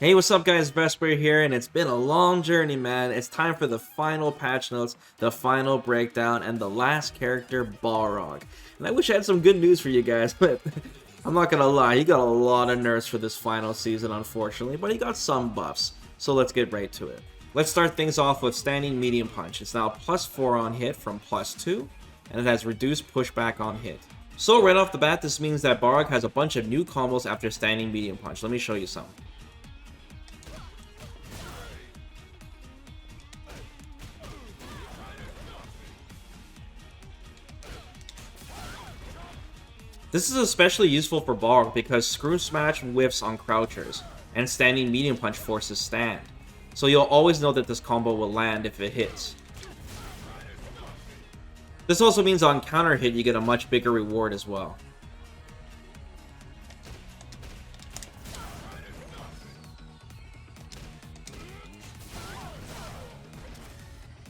Hey, what's up guys, Vesper here, and it's been a long journey, man. It's time for the final patch notes, the final breakdown, and the last character, Balrog. And I wish I had some good news for you guys, but I'm not gonna lie, he got a lot of nerfs for this final season, unfortunately, but he got some buffs. So let's get right to it. Let's start things off with Standing Medium Punch. It's now +4 on hit from +2, and it has reduced pushback on hit. So right off the bat, this means that Barak has a bunch of new combos after Standing Medium Punch. Let me show you some. This is especially useful for Balrog because Screw Smash whiffs on crouchers, and Standing Medium Punch forces stand. So you'll always know that this combo will land if it hits. This also means on counter hit you get a much bigger reward as well.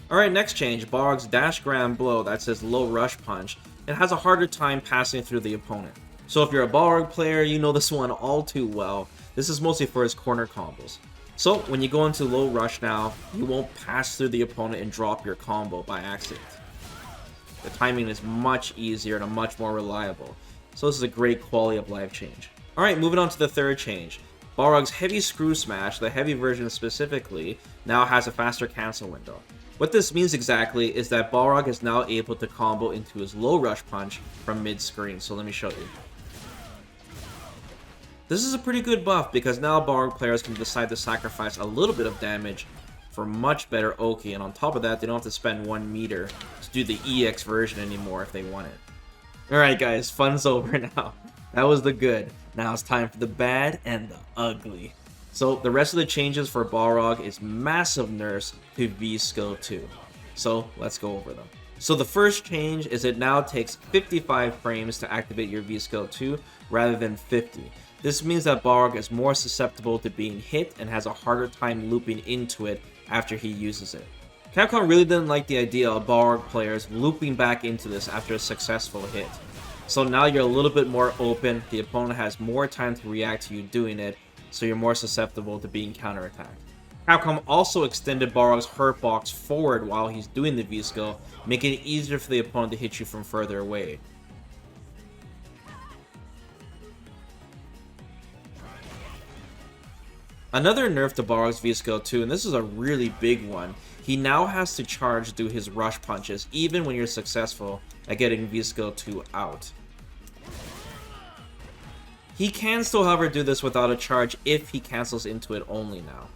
Alright, next change, Balrog's Dash Grand Blow, that's his low rush punch. It has a harder time passing through the opponent. So if you're a Balrog player, you know this one all too well. This is mostly for his corner combos. So when you go into low rush now, you won't pass through the opponent and drop your combo by accident. The timing is much easier and much more reliable. So this is a great quality of life change. Alright, moving on to the third change. Balrog's Heavy Screw Smash, the heavy version specifically, now has a faster cancel window. What this means exactly is that Balrog is now able to combo into his low rush punch from mid-screen, so let me show you. This is a pretty good buff because now Balrog players can decide to sacrifice a little bit of damage for much better Oki, and on top of that, they don't have to spend 1 meter to do the EX version anymore if they want it. Alright guys, fun's over now. That was the good. Now it's time for the bad and the ugly. So the rest of the changes for Balrog is massive nerfs to V skill 2. So let's go over them. So the first change is it now takes 55 frames to activate your V skill 2 rather than 50. This means that Balrog is more susceptible to being hit and has a harder time looping into it after he uses it. Capcom really didn't like the idea of Balrog players looping back into this after a successful hit. So now you're a little bit more open, the opponent has more time to react to you doing it, so you're more susceptible to being counterattacked. Capcom also extended Balrog's hurt box forward while he's doing the V skill, making it easier for the opponent to hit you from further away. Another nerf to Balrog's V skill 2, and this is a really big one, he now has to charge through his rush punches even when you're successful at getting V skill 2 out. He can still, however, do this without a charge if he cancels into it only now.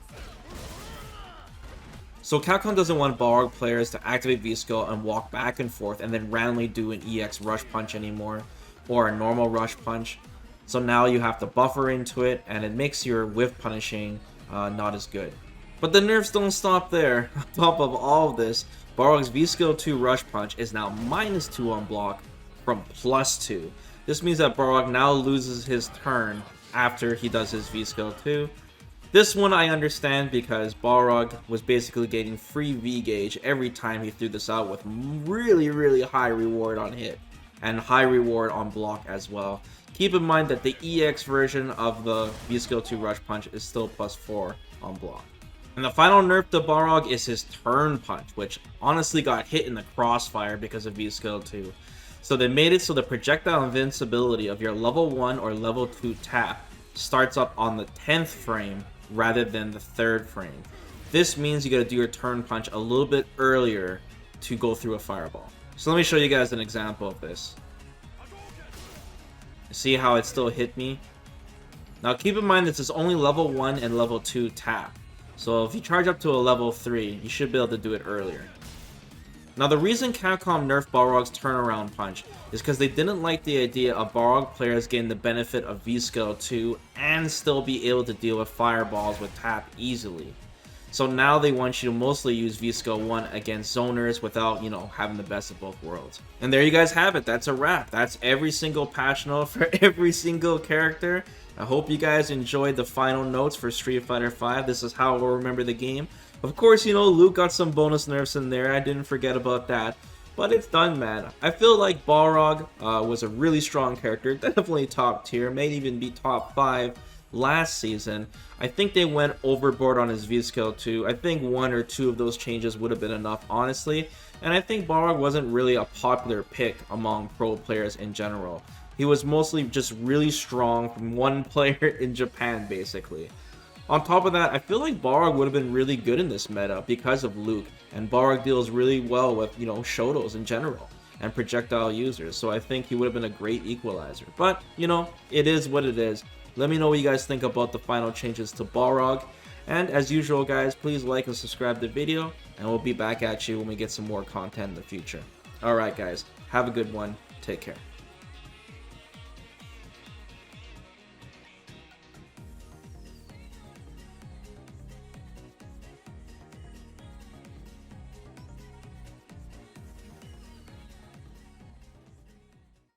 So Capcom doesn't want Balrog players to activate V-Skill and walk back and forth and then randomly do an EX rush punch anymore, or a normal rush punch. So now you have to buffer into it, and it makes your whiff punishing not as good. But the nerfs don't stop there. On top of all of this, Balrog's V-Skill 2 rush punch is now -2 on block from +2. This means that Balrog now loses his turn after he does his V-Skill 2. This one I understand because Balrog was basically getting free V-Gauge every time he threw this out with really high reward on hit and high reward on block as well. Keep in mind that the EX version of the V-Skill 2 Rush Punch is still +4 on block. And the final nerf to Balrog is his turn punch, which honestly got hit in the crossfire because of V-Skill 2. So they made it so the projectile invincibility of your level 1 or level 2 tap starts up on the 10th frame rather than the 3rd frame. This means you gotta do your turn punch a little bit earlier to go through a fireball. So let me show you guys an example of this. See how it still hit me? Now keep in mind this is only level 1 and level 2 tap. So if you charge up to a level 3, you should be able to do it earlier. Now the reason Capcom nerfed Balrog's turnaround punch is because they didn't like the idea of Balrog players getting the benefit of V-Skill 2 and still be able to deal with fireballs with tap easily. So now they want you to mostly use V-Skill 1 against zoners without, having the best of both worlds. And there you guys have it, that's a wrap. That's every single patch note for every single character. I hope you guys enjoyed the final notes for Street Fighter V. This is how we'll remember the game. Of course, Luke got some bonus nerfs in there. I didn't forget about that. But it's done, man. I feel like Balrog was a really strong character. Definitely top tier. May even be top 5 last season, I think they went overboard on his V-skill too. I think 1 or 2 of those changes would have been enough, honestly. And I think Balrog wasn't really a popular pick among pro players in general. He was mostly just really strong from one player in Japan, basically. On top of that, I feel like Balrog would have been really good in this meta because of Luke, and Balrog deals really well with, you know, Shotos in general and projectile users, so I think he would have been a great equalizer. But, you know, it is what it is. Let me know what you guys think about the final changes to Balrog, and as usual guys, please like and subscribe to the video, and we'll be back at you when we get some more content in the future. Alright guys, have a good one, take care.